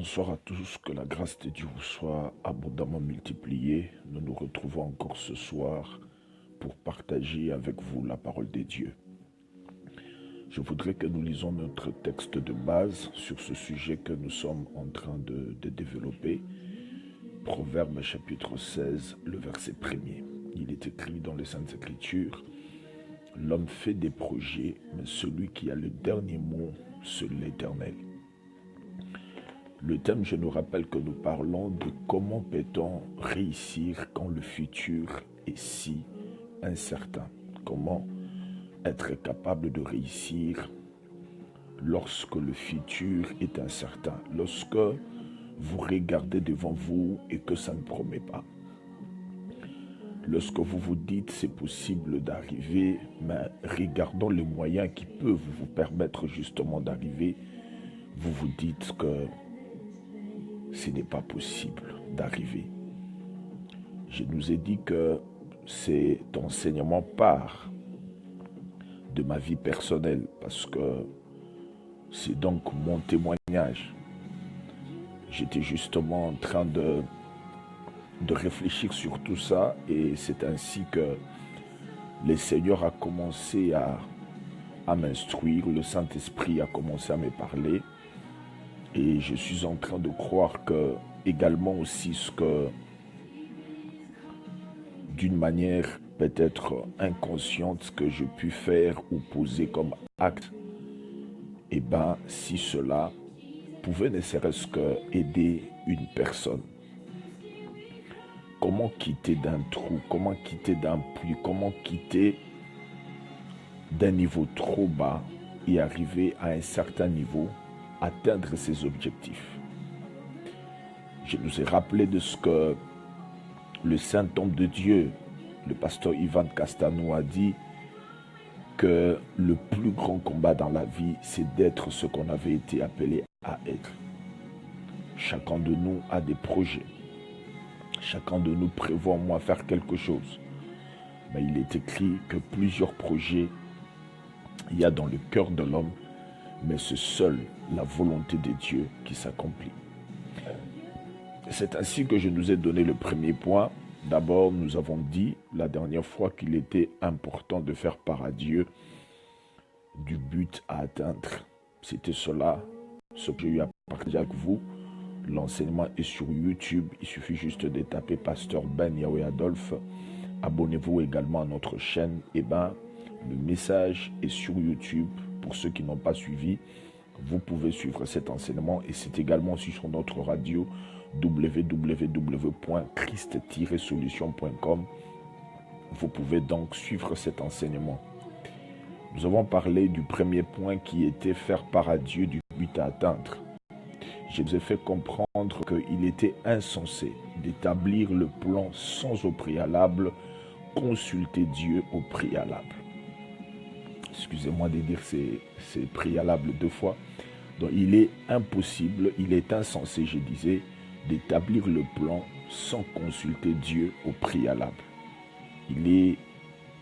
Bonsoir à tous, que la grâce de Dieu vous soit abondamment multipliée. Nous nous retrouvons encore ce soir pour partager avec vous la parole de Dieu. Je voudrais que nous lisons notre texte de base sur ce sujet que nous sommes en train de développer. Proverbe chapitre 16, le verset 1er. Il est écrit dans les Saintes Écritures: l'homme fait des projets, mais celui qui a le dernier mot, c'est l'Éternel. Le thème, je nous rappelle que nous parlons de comment peut-on réussir quand le futur est si incertain. Comment être capable de réussir lorsque le futur est incertain, lorsque vous regardez devant vous et que ça ne promet pas. Lorsque vous vous dites c'est possible d'arriver, mais regardons les moyens qui peuvent vous permettre justement d'arriver, vous vous dites que ce n'est pas possible d'arriver. Je nous ai dit que cet enseignement part de ma vie personnelle parce que c'est donc mon témoignage. J'étais justement en train de réfléchir sur tout ça et c'est ainsi que le Seigneur a commencé à m'instruire, le Saint-Esprit a commencé à me parler. Et je suis en train de croire que, également aussi, ce que, d'une manière peut-être inconsciente, ce que j'ai pu faire ou poser comme acte, eh bien, si cela pouvait ne serait-ce que aider une personne. Comment quitter d'un trou, comment quitter d'un puits, comment quitter d'un niveau trop bas et arriver à un certain niveau, atteindre ses objectifs. Je nous ai rappelé de ce que le saint homme de Dieu, le pasteur Ivan Castano, a dit, que le plus grand combat dans la vie, c'est d'être ce qu'on avait été appelé à être. Chacun de nous a des projets. Chacun de nous prévoit au moins faire quelque chose. Mais il est écrit que plusieurs projets il y a dans le cœur de l'homme, mais c'est seule la volonté de Dieu qui s'accomplit. C'est ainsi que je nous ai donné le premier point. D'abord, nous avons dit la dernière fois qu'il était important de faire part à Dieu du but à atteindre. C'était cela, ce que j'ai eu à partager avec vous. L'enseignement est sur YouTube. Il suffit juste de taper Pasteur Ben Yahweh Adolphe. Abonnez-vous également à notre chaîne. Et le message est sur YouTube. Pour ceux qui n'ont pas suivi, vous pouvez suivre cet enseignement et c'est également aussi sur notre radio www.christ-solution.com. Vous pouvez donc suivre cet enseignement. Nous avons parlé du premier point qui était faire part à Dieu du but à atteindre. Je vous ai fait comprendre qu'il était insensé d'établir le plan sans au préalable consulter Dieu au préalable. Excusez-moi de dire c'est préalable deux fois. Donc il est impossible, il est insensé, je disais, d'établir le plan sans consulter Dieu au préalable. Il est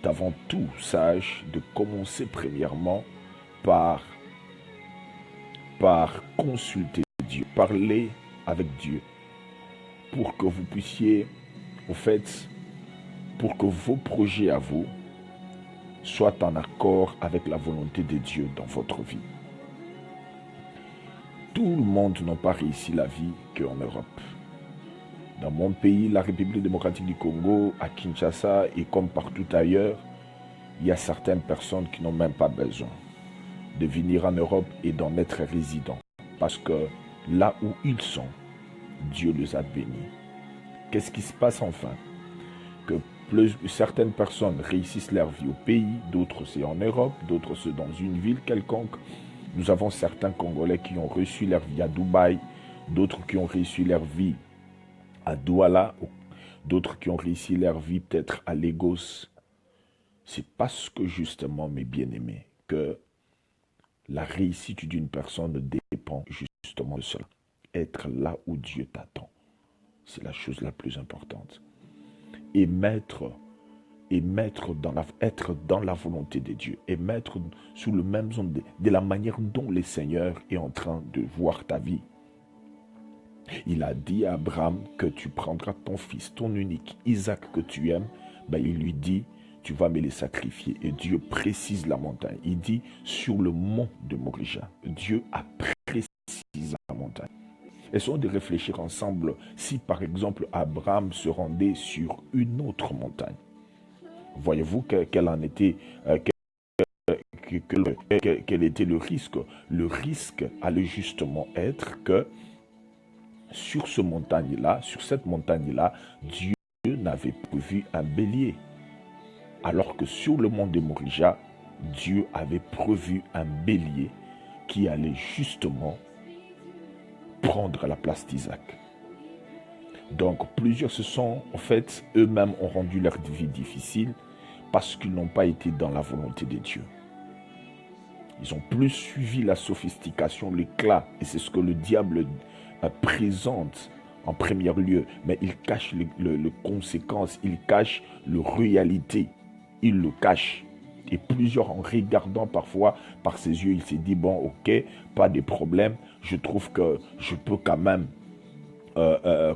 avant tout sage de commencer premièrement par consulter Dieu, parler avec Dieu, pour que vous puissiez, au fait, pour que vos projets à vous soient en accord avec la volonté de Dieu dans votre vie. Tout le monde n'a pas réussi la vie qu'en Europe. Dans mon pays, la République démocratique du Congo, à Kinshasa et comme partout ailleurs, il y a certaines personnes qui n'ont même pas besoin de venir en Europe et d'en être résidents. Parce que là où ils sont, Dieu les a bénis. Qu'est-ce qui se passe enfin? Que certaines personnes réussissent leur vie au pays, d'autres c'est en Europe, d'autres c'est dans une ville quelconque. Nous avons certains Congolais qui ont reçu leur vie à Dubaï, d'autres qui ont réussi leur vie à Douala, d'autres qui ont réussi leur vie peut-être à Lagos. C'est parce que justement, mes bien-aimés, que la réussite d'une personne dépend justement de cela. Être là où Dieu t'attend, c'est la chose la plus importante. Et être dans la volonté de Dieu, et mettre sous le même zone de la manière dont le Seigneur est en train de voir ta vie. Il a dit à Abraham que tu prendras ton fils, ton unique, Isaac que tu aimes. Ben, il lui dit, tu vas me les sacrifier. Et Dieu précise la montagne. Il dit, sur le mont de Moria. Dieu a précisé la montagne. Essayons de réfléchir ensemble si par exemple Abraham se rendait sur une autre montagne. Voyez-vous quel en était, quel était le risque? Le risque allait justement être que sur cette montagne-là, Dieu n'avait prévu un bélier. Alors que sur le mont de Moria, Dieu avait prévu un bélier qui allait justement prendre la place d'Isaac. Donc plusieurs se sont, en fait, eux-mêmes ont rendu leur vie difficile parce qu'ils n'ont pas été dans la volonté de Dieu. Ils ont plus suivi la sophistication, l'éclat, et c'est ce que le diable présente en premier lieu, mais il cache les conséquences, il cache la réalité, il le cache. Et plusieurs, en regardant parfois par ses yeux, il s'est dit, bon, ok, pas de problème, je trouve que je peux quand même, je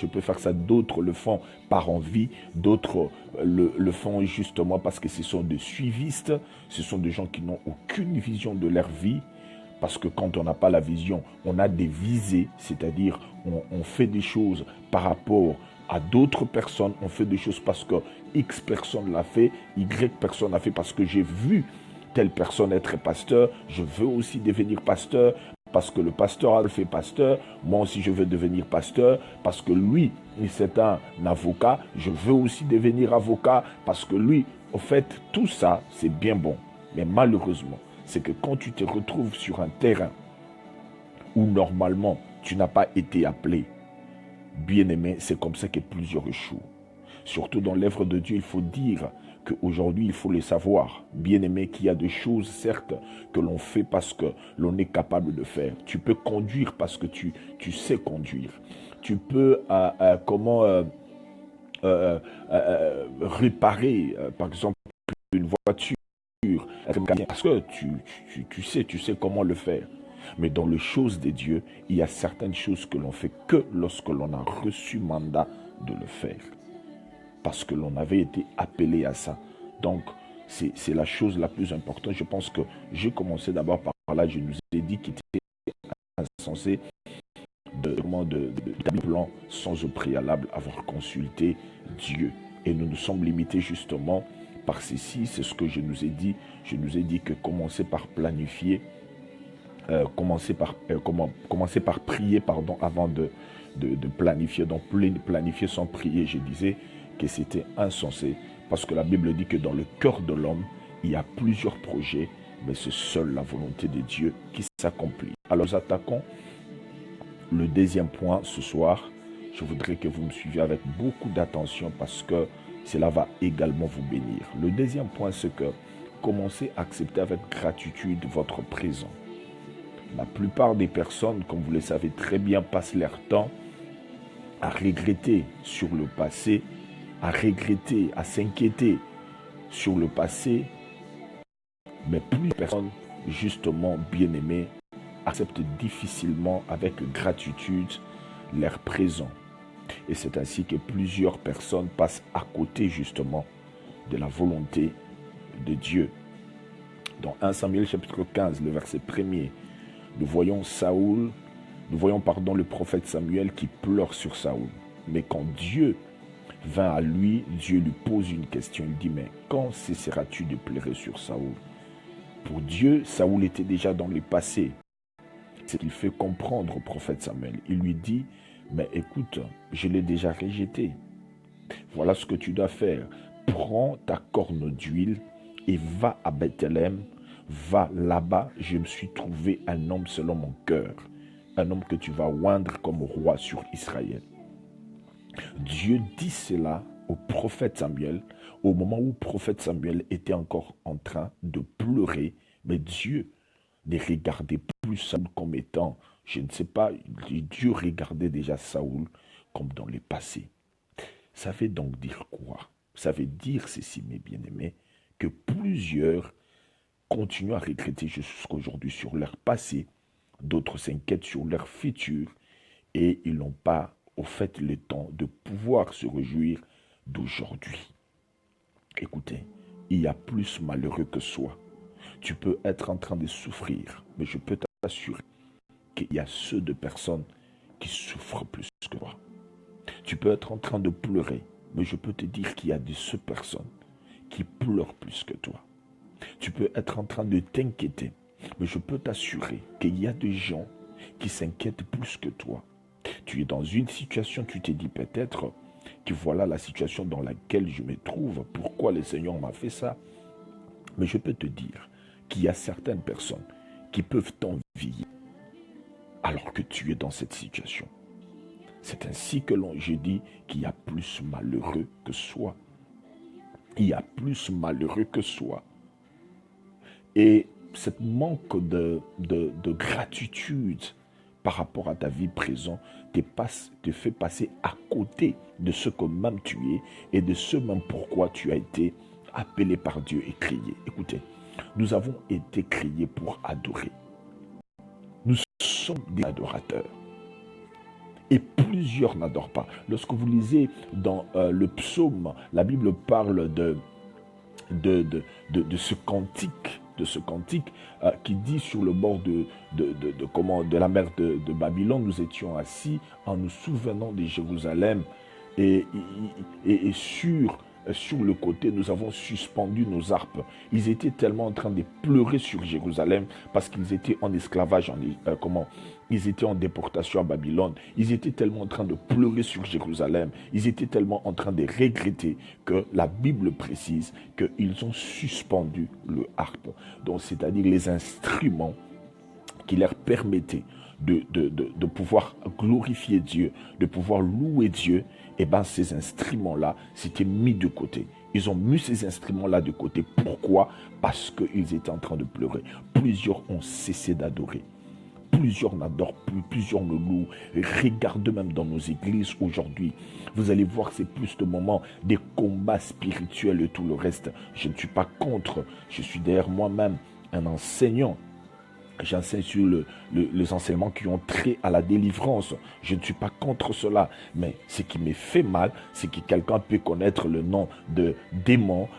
peux faire ça, d'autres le font par envie, d'autres le font justement parce que ce sont des suivistes, ce sont des gens qui n'ont aucune vision de leur vie, parce que quand on n'a pas la vision, on a des visées, c'est-à-dire on fait des choses par rapport à d'autres personnes, on fait des choses parce que X personne l'a fait, Y personne l'a fait parce que j'ai vu telle personne être pasteur, je veux aussi devenir pasteur, parce que le pasteur a fait pasteur, moi aussi je veux devenir pasteur, parce que lui, c'est un avocat, je veux aussi devenir avocat, parce que lui, au fait, tout ça, c'est bien bon. Mais malheureusement, c'est que quand tu te retrouves sur un terrain où normalement tu n'as pas été appelé, bien aimé, c'est comme ça que plusieurs échouent. Surtout dans l'œuvre de Dieu, il faut dire qu'aujourd'hui, il faut le savoir. Bien aimé, qu'il y a des choses, certes, que l'on fait parce que l'on est capable de faire. Tu peux conduire parce que tu sais conduire. Tu peux, réparer, par exemple, une voiture parce que tu sais comment le faire. Mais dans les choses de Dieu, il y a certaines choses que l'on fait que lorsque l'on a reçu mandat de le faire. Parce que l'on avait été appelé à ça. Donc, c'est la chose la plus importante. Je pense que j'ai commencé d'abord par là. Je nous ai dit qu'il était insensé de plan sans au préalable avoir consulté Dieu. Et nous nous sommes limités justement par ceci. C'est ce que je nous ai dit. Je nous ai dit que commencer par planifier, commencer par prier, pardon, avant de planifier. Donc planifier sans prier, je disais que c'était insensé, parce que la Bible dit que dans le cœur de l'homme, il y a plusieurs projets, mais c'est seule la volonté de Dieu qui s'accomplit. Alors nous attaquons le deuxième point ce soir. Je voudrais que vous me suiviez avec beaucoup d'attention parce que cela va également vous bénir. Le deuxième point, c'est que commencez à accepter avec gratitude votre présent. La plupart des personnes, comme vous le savez très bien, passent leur temps à regretter sur le passé, à regretter, à s'inquiéter sur le passé, mais plus de personnes, justement bien-aimées, acceptent difficilement avec gratitude leur présent. Et c'est ainsi que plusieurs personnes passent à côté justement de la volonté de Dieu. Dans 1 Samuel chapitre 15, le verset 1er, nous voyons le prophète Samuel qui pleure sur Saoul. Mais quand Dieu vint à lui, Dieu lui pose une question. Il dit, mais quand cesseras-tu de pleurer sur Saoul? Pour Dieu, Saoul était déjà dans le passé. C'est ce qu'il fait comprendre au prophète Samuel. Il lui dit, mais écoute, je l'ai déjà rejeté. Voilà ce que tu dois faire. Prends ta corne d'huile et va à Bethléem. Va là-bas, je me suis trouvé un homme selon mon cœur. Un homme que tu vas oindre comme roi sur Israël. Dieu dit cela au prophète Samuel, au moment où le prophète Samuel était encore en train de pleurer, mais Dieu ne regardait plus Saoul comme étant, je ne sais pas, Dieu regardait déjà Saoul comme dans le passé. Ça veut donc dire quoi? Ça veut dire ceci, mes bien-aimés, que plusieurs continuent à regretter jusqu'à aujourd'hui sur leur passé, d'autres s'inquiètent sur leur futur et ils n'ont pas, au fait, le temps de pouvoir se réjouir d'aujourd'hui. Écoutez, il y a plus malheureux que soi. Tu peux être en train de souffrir, mais je peux t'assurer qu'il y a ceux de personnes qui souffrent plus que toi. Tu peux être en train de pleurer, mais je peux te dire qu'il y a de ces personnes qui pleurent plus que toi. Tu peux être en train de t'inquiéter, mais je peux t'assurer qu'il y a des gens qui s'inquiètent plus que toi. Tu es dans une situation, tu t'es dit peut-être que voilà la situation dans laquelle je me trouve, pourquoi le Seigneur m'a fait ça. Mais je peux te dire qu'il y a certaines personnes qui peuvent t'envier alors que tu es dans cette situation. C'est ainsi que je dis qu'il y a plus malheureux que soi. Il y a plus malheureux que soi. Et ce manque de gratitude par rapport à ta vie présente te fait passer à côté de ce que même tu es et de ce même pourquoi tu as été appelé par Dieu et créé. Écoutez, nous avons été créés pour adorer. Nous sommes des adorateurs. Et plusieurs n'adorent pas. Lorsque vous lisez dans le psaume, la Bible parle de ce cantique, qui dit sur le bord de la mer de Babylone, nous étions assis en nous souvenant de Jérusalem et sur le côté, nous avons suspendu nos harpes. Ils étaient tellement en train de pleurer sur Jérusalem parce qu'ils étaient en esclavage, ils étaient en déportation à Babylone. Ils étaient tellement en train de pleurer sur Jérusalem. Ils étaient tellement en train de regretter que la Bible précise qu'ils ont suspendu le harpe. Donc, c'est-à-dire les instruments qui leur permettaient de pouvoir glorifier Dieu, de pouvoir louer Dieu. Et bien ces instruments-là, c'était mis de côté. Ils ont mis ces instruments-là de côté. Pourquoi? Parce qu'ils étaient en train de pleurer. Plusieurs ont cessé d'adorer. Plusieurs n'adorent plus, plusieurs ne louent. Regardez même dans nos églises aujourd'hui. Vous allez voir, c'est plus de moments des combats spirituels et tout le reste. Je ne suis pas contre. Je suis d'ailleurs moi-même un enseignant. J'enseigne sur les enseignements qui ont trait à la délivrance. Je ne suis pas contre cela. Mais ce qui me fait mal, c'est que quelqu'un peut connaître le nom de démon,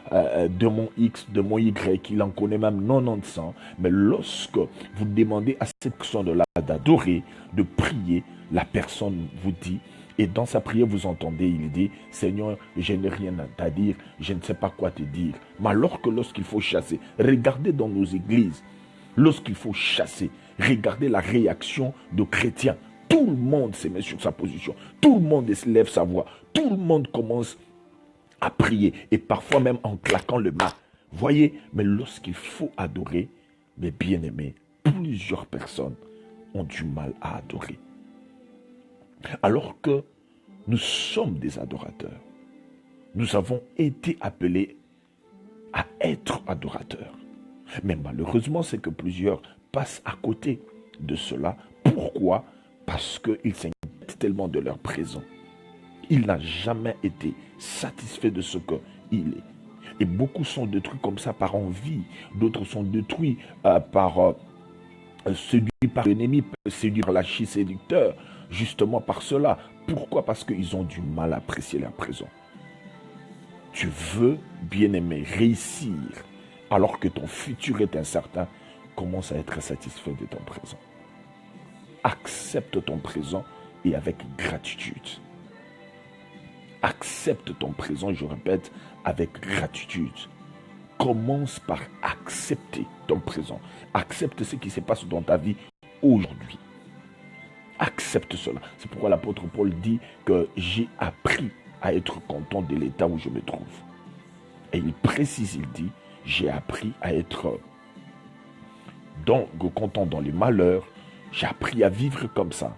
démon X, démon Y, qu'il en connaît même 90. Mais lorsque vous demandez à cette personne-là d'adorer, de prier, la personne vous dit, et dans sa prière, vous entendez, il dit, Seigneur, je n'ai rien à dire, je ne sais pas quoi te dire. Mais alors que lorsqu'il faut chasser, regardez dans nos églises, lorsqu'il faut chasser, regardez la réaction de chrétiens. Tout le monde se met sur sa position. Tout le monde lève sa voix. Tout le monde commence à prier. Et parfois même en claquant le main. Voyez, mais lorsqu'il faut adorer, mes bien-aimés, plusieurs personnes ont du mal à adorer. Alors que nous sommes des adorateurs. Nous avons été appelés à être adorateurs. Mais malheureusement, c'est que plusieurs passent à côté de cela. Pourquoi? Parce qu'ils s'inquiètent tellement de leur présent. Il n'a jamais été satisfait de ce qu'il est. Et beaucoup sont détruits comme ça par envie. D'autres sont détruits séduits par l'ennemi, séduits par l'archi-séducteur. Justement par cela. Pourquoi? Parce qu'ils ont du mal à apprécier leur présent. Tu veux, bien-aimé, réussir alors que ton futur est incertain, commence à être satisfait de ton présent. Accepte ton présent et avec gratitude. Accepte ton présent, je répète, avec gratitude. Commence par accepter ton présent. Accepte ce qui se passe dans ta vie aujourd'hui. Accepte cela. C'est pourquoi l'apôtre Paul dit que j'ai appris à être content de l'état où je me trouve. Et il précise, il dit, j'ai appris à être content dans les malheurs. J'ai appris à vivre comme ça.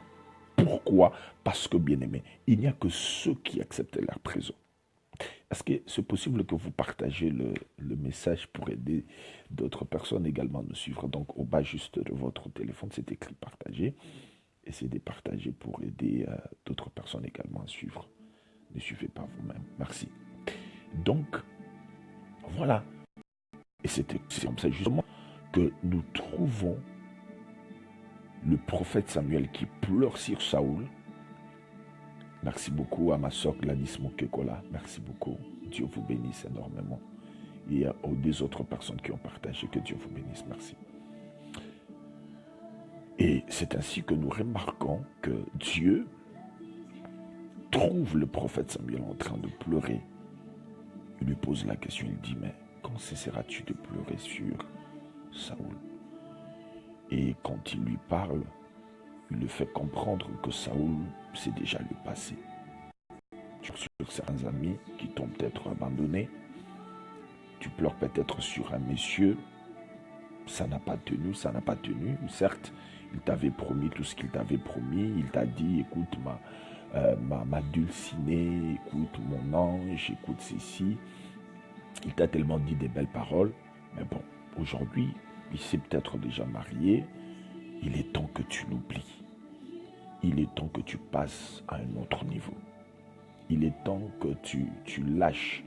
Pourquoi? Parce que, bien aimé, il n'y a que ceux qui acceptent leur présent. Est-ce que c'est possible que vous partagez le message pour aider d'autres personnes également à nous suivre? Donc, au bas juste de votre téléphone, c'est écrit partager. Essayez de partager pour aider d'autres personnes également à suivre. Ne suivez pas vous-même. Merci. Donc, voilà. Et c'est comme ça justement que nous trouvons le prophète Samuel qui pleure sur Saoul. Merci beaucoup à ma soeur Gladys Mokekola. Merci beaucoup. Dieu vous bénisse énormément. Et aux deux autres personnes qui ont partagé, que Dieu vous bénisse. Merci. Et c'est ainsi que nous remarquons que Dieu trouve le prophète Samuel en train de pleurer. Il lui pose la question, il dit, mais quand cesseras-tu de pleurer sur Saoul? Et quand il lui parle, il le fait comprendre que Saoul, c'est déjà le passé. Sur certains amis qui t'ont peut-être abandonné, tu pleures peut-être sur un monsieur, ça n'a pas tenu, certes, il t'avait promis tout ce qu'il t'avait promis, il t'a dit, écoute ma dulcinée, écoute mon ange, écoute ceci, il t'a tellement dit des belles paroles, mais bon, aujourd'hui, il s'est peut-être déjà marié, il est temps que tu l'oublies, il est temps que tu passes à un autre niveau, il est temps que tu lâches.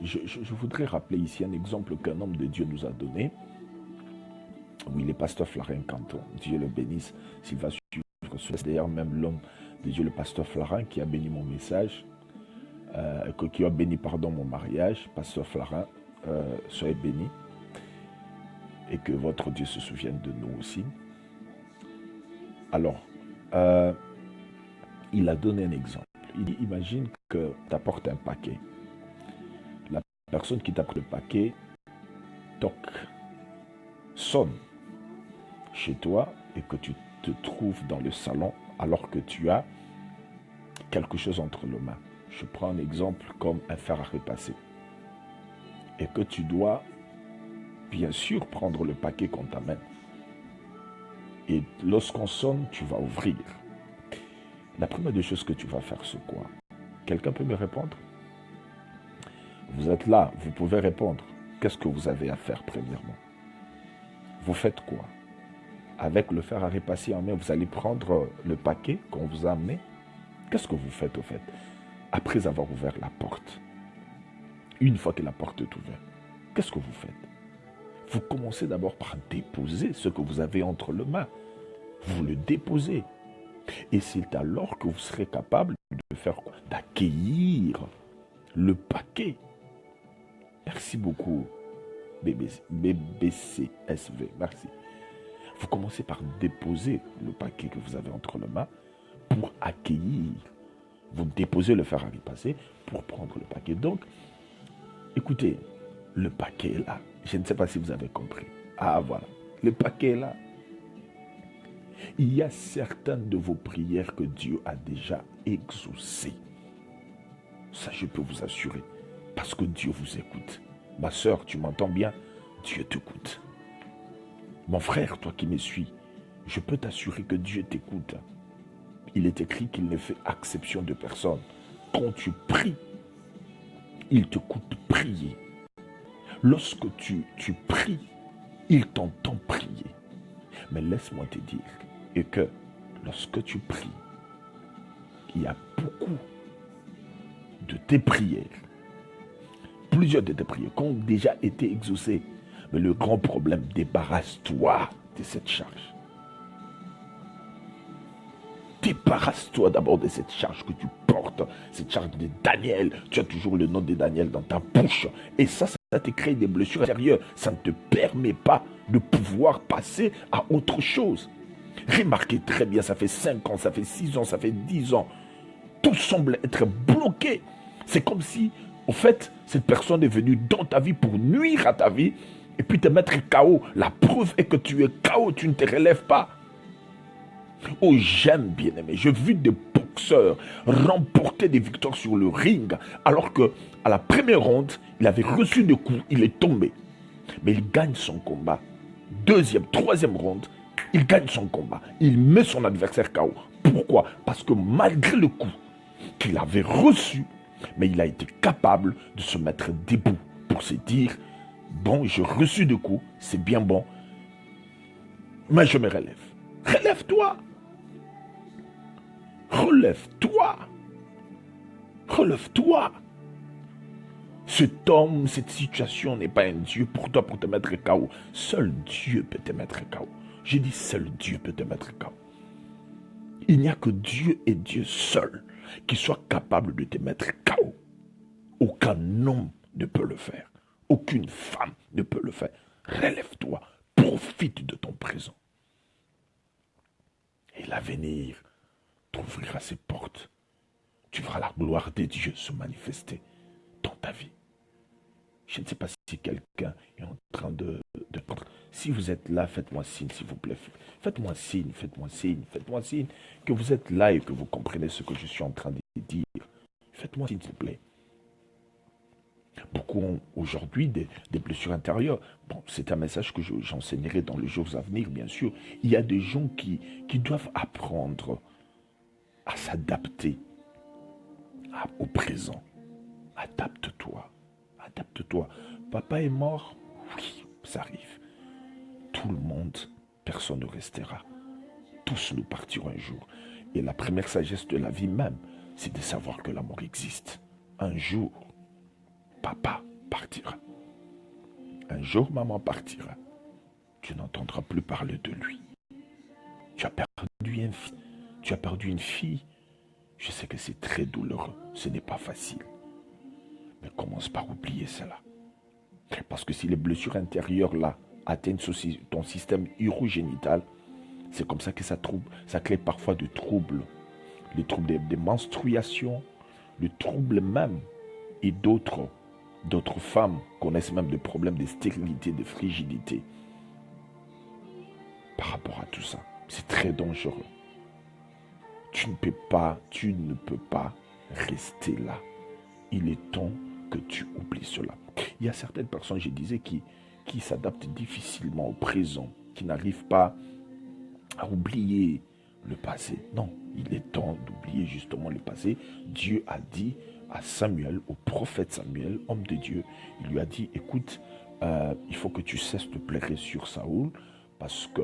Je voudrais rappeler ici un exemple qu'un homme de Dieu nous a donné. Oui, le pasteur Flarin Canton, Dieu le bénisse, s'il va suivre. C'est d'ailleurs même l'homme de Dieu, le pasteur Flarin, qui a béni mon message, qui a béni, mon mariage. Pasteur Flarin, soyez béni. Et que votre Dieu se souvienne de nous aussi. Alors, il a donné un exemple. Il dit, imagine que tu apportes un paquet. La personne qui t'apporte le paquet toque, sonne chez toi et que tu te trouves dans le salon alors que tu as quelque chose entre les mains. Je prends un exemple comme un fer à repasser. Et que tu dois bien sûr prendre le paquet qu'on t'amène. Et lorsqu'on sonne, tu vas ouvrir. La première des choses que tu vas faire, c'est quoi? Quelqu'un peut me répondre? Vous êtes là, vous pouvez répondre. Qu'est-ce que vous avez à faire premièrement? Vous faites quoi? Avec le fer à repasser en main, vous allez prendre le paquet qu'on vous a amené. Qu'est-ce que vous faites au fait? Après avoir ouvert la porte, une fois que la porte est ouverte, qu'est-ce que vous faites? Vous commencez d'abord par déposer ce que vous avez entre les mains. Vous le déposez. Et c'est alors que vous serez capable de faire quoi? D'accueillir le paquet. Merci beaucoup, BBCSV. Merci. Vous commencez par déposer le paquet que vous avez entre les mains pour accueillir. Vous déposez le fer à repasser pour prendre le paquet. Donc, écoutez, le paquet est là. Je ne sais pas si vous avez compris. Ah, voilà. Le paquet est là. Il y a certaines de vos prières que Dieu a déjà exaucées. Ça, je peux vous assurer. Parce que Dieu vous écoute. Ma soeur, tu m'entends bien? Dieu t'écoute. Mon frère, toi qui me suis, je peux t'assurer que Dieu t'écoute. Il est écrit qu'il ne fait exception de personne. Quand tu pries, il t'écoute prier. Lorsque tu pries, il t'entend prier. Mais laisse-moi te dire et que lorsque tu pries, il y a beaucoup de tes prières, plusieurs de tes prières qui ont déjà été exaucées. Mais le grand problème, débarrasse-toi de cette charge. Débarrasse-toi d'abord de cette charge que tu portes, cette charge de Daniel. Tu as toujours le nom de Daniel dans ta bouche. Et ça te crée des blessures intérieures. Ça ne te permet pas de pouvoir passer à autre chose. Remarquez très bien, ça fait 5 ans, ça fait 6 ans, ça fait 10 ans. Tout semble être bloqué. C'est comme si, au fait, cette personne est venue dans ta vie pour nuire à ta vie et puis te mettre KO. La preuve est que tu es KO, tu ne te relèves pas. Oh, j'aime bien aimé. J'ai vu des boxeurs remporter des victoires sur le ring alors que à la première ronde, il avait reçu des coups, il est tombé. Mais il gagne son combat. Deuxième, troisième ronde, il gagne son combat. Il met son adversaire KO. Pourquoi? Parce que malgré le coup qu'il avait reçu, mais il a été capable de se mettre debout pour se dire, bon, j'ai reçu des coups, c'est bien bon, mais je me relève. Relève-toi. Relève-toi. Relève-toi. Cet homme, cette situation n'est pas un Dieu pour toi pour te mettre KO. Seul Dieu peut te mettre KO. J'ai dit, seul Dieu peut te mettre KO. Il n'y a que Dieu et Dieu seul qui soit capable de te mettre KO. Aucun homme ne peut le faire. Aucune femme ne peut le faire. Relève-toi, profite de ton présent. Et l'avenir t'ouvrira ses portes. Tu verras la gloire de Dieu se manifester dans ta vie. Je ne sais pas si quelqu'un est en train de... Si vous êtes là, faites-moi signe, s'il vous plaît. Faites-moi signe, faites-moi signe, faites-moi signe que vous êtes là et que vous comprenez ce que je suis en train de dire. Faites-moi signe, s'il vous plaît. Beaucoup ont aujourd'hui des blessures intérieures. Bon, c'est un message que j'enseignerai dans les jours à venir, bien sûr. Il y a des gens qui doivent apprendre à s'adapter au présent. Adapte-toi. Adapte-toi. Papa est mort. Oui, ça arrive. Tout le monde, personne ne restera. Tous nous partirons un jour. Et la première sagesse de la vie même, c'est de savoir que la mort existe. Un jour, papa partira. Un jour, maman partira. Tu n'entendras plus parler de lui. Tu as perdu un fils. Tu as perdu une fille. Je sais que c'est très douloureux. Ce n'est pas facile. Mais commence par oublier cela. Parce que si les blessures intérieures là atteignent ton système urogénital, c'est comme ça que ça crée parfois de troubles. Les troubles des menstruations, le trouble même. Et d'autres femmes connaissent même des problèmes de stérilité, de frigidité. Par rapport à tout ça, c'est très dangereux. Tu ne peux pas rester là. Il est temps que tu oublies cela. Il y a certaines personnes, je disais, qui s'adaptent difficilement au présent, qui n'arrivent pas à oublier le passé. Non, il est temps d'oublier justement le passé. Dieu a dit à Samuel, au prophète Samuel, homme de Dieu, il lui a dit, écoute, il faut que tu cesses de pleurer sur Saoul, parce que...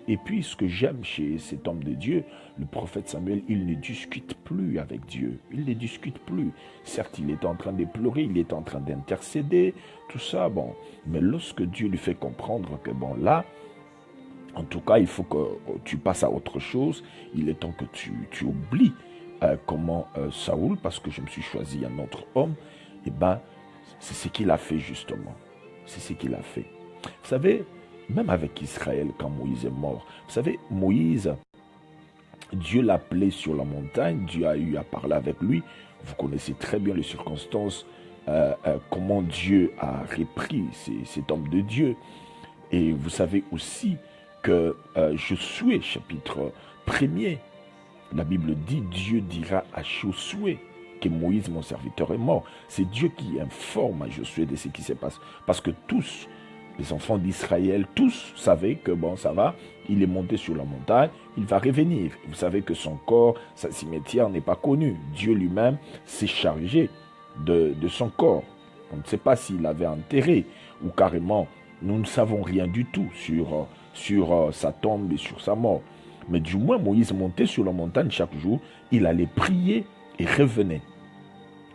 Et puis, ce que j'aime chez cet homme de Dieu, le prophète Samuel, il ne discute plus avec Dieu. Il ne discute plus. Certes, il est en train de pleurer, il est en train d'intercéder, tout ça, bon. Mais lorsque Dieu lui fait comprendre que, bon, là, en tout cas, il faut que tu passes à autre chose. Il est temps que tu oublies comment Saoul, parce que je me suis choisi un autre homme, et ben, c'est ce qu'il a fait justement. C'est ce qu'il a fait. Vous savez, même avec Israël, quand Moïse est mort, vous savez, Moïse, Dieu l'a appelé sur la montagne, Dieu a eu à parler avec lui. Vous connaissez très bien les circonstances, comment Dieu a repris cet homme de Dieu. Et vous savez aussi que Josué, chapitre 1er, la Bible dit, Dieu dira à Josué que Moïse, mon serviteur, est mort. C'est Dieu qui informe à Josué de ce qui se passe. Parce que tous, les enfants d'Israël, tous savaient que bon, ça va, il est monté sur la montagne, il va revenir. Vous savez que son corps, sa cimetière n'est pas connu. Dieu lui-même s'est chargé de son corps. On ne sait pas s'il l'avait enterré ou carrément, nous ne savons rien du tout sur sa tombe et sur sa mort. Mais du moins, Moïse montait sur la montagne chaque jour, il allait prier et revenait.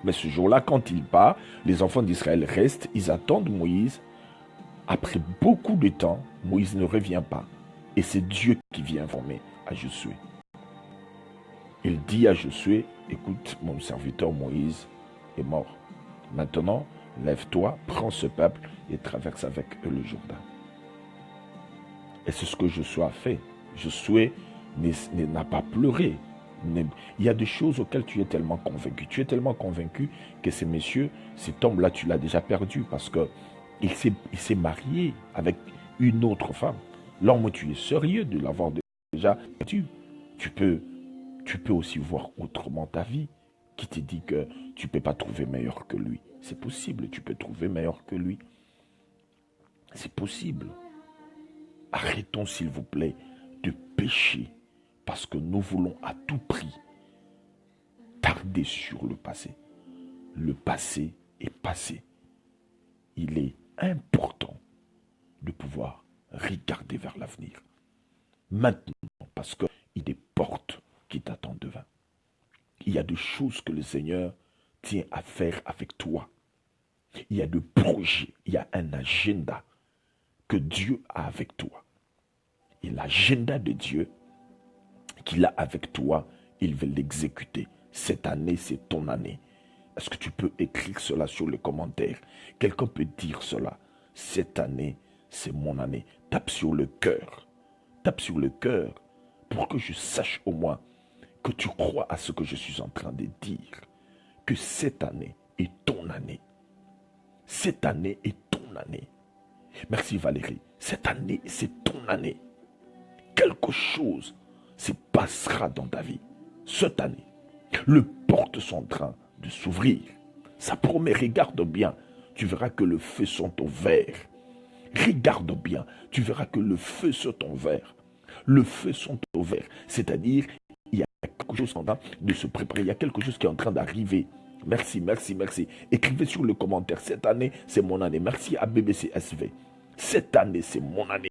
Mais ce jour-là, quand il part, les enfants d'Israël restent, ils attendent Moïse. Après beaucoup de temps, Moïse ne revient pas. Et c'est Dieu qui vient informer à Josué. Il dit à Josué, écoute, mon serviteur Moïse est mort. Maintenant, lève-toi, prends ce peuple et traverse avec eux le Jourdain. Et c'est ce que Josué a fait. Josué n'a pas pleuré. Il y a des choses auxquelles tu es tellement convaincu. Tu es tellement convaincu que ces messieurs, cet homme-là, tu l'as déjà perdu parce que il s'est marié avec une autre femme. L'homme, tu es sérieux de l'avoir déjà perdu. Tu peux aussi voir autrement ta vie qui te dit que tu ne peux pas trouver meilleur que lui. C'est possible, tu peux trouver meilleur que lui. C'est possible. Arrêtons, s'il vous plaît, de pécher parce que nous voulons à tout prix tarder sur le passé. Le passé est passé. Il est important de pouvoir regarder vers l'avenir. Maintenant, parce qu'il y a des portes qui t'attendent devant. Il y a des choses que le Seigneur tient à faire avec toi. Il y a des projets, il y a un agenda que Dieu a avec toi. Et l'agenda de Dieu qu'il a avec toi, il veut l'exécuter. Cette année, c'est ton année. Est-ce que tu peux écrire cela sur le commentaire? Quelqu'un peut dire cela. Cette année, c'est mon année. Tape sur le cœur. Tape sur le cœur pour que je sache au moins que tu crois à ce que je suis en train de dire. Que cette année est ton année. Cette année est ton année. Merci Valérie. Cette année, c'est ton année. Quelque chose se passera dans ta vie. Cette année, les portes sont en train de s'ouvrir. Ça promet, regarde bien. Tu verras que le feu sont au vert. Regarde bien. Tu verras que le feu sont au vert. Le feu sont au vert. C'est-à-dire, il y a quelque chose en train de se préparer. Il y a quelque chose qui est en train d'arriver. Merci, merci, merci. Écrivez sur le commentaire. Cette année, c'est mon année. Merci à BBC SV. Cette année, c'est mon année.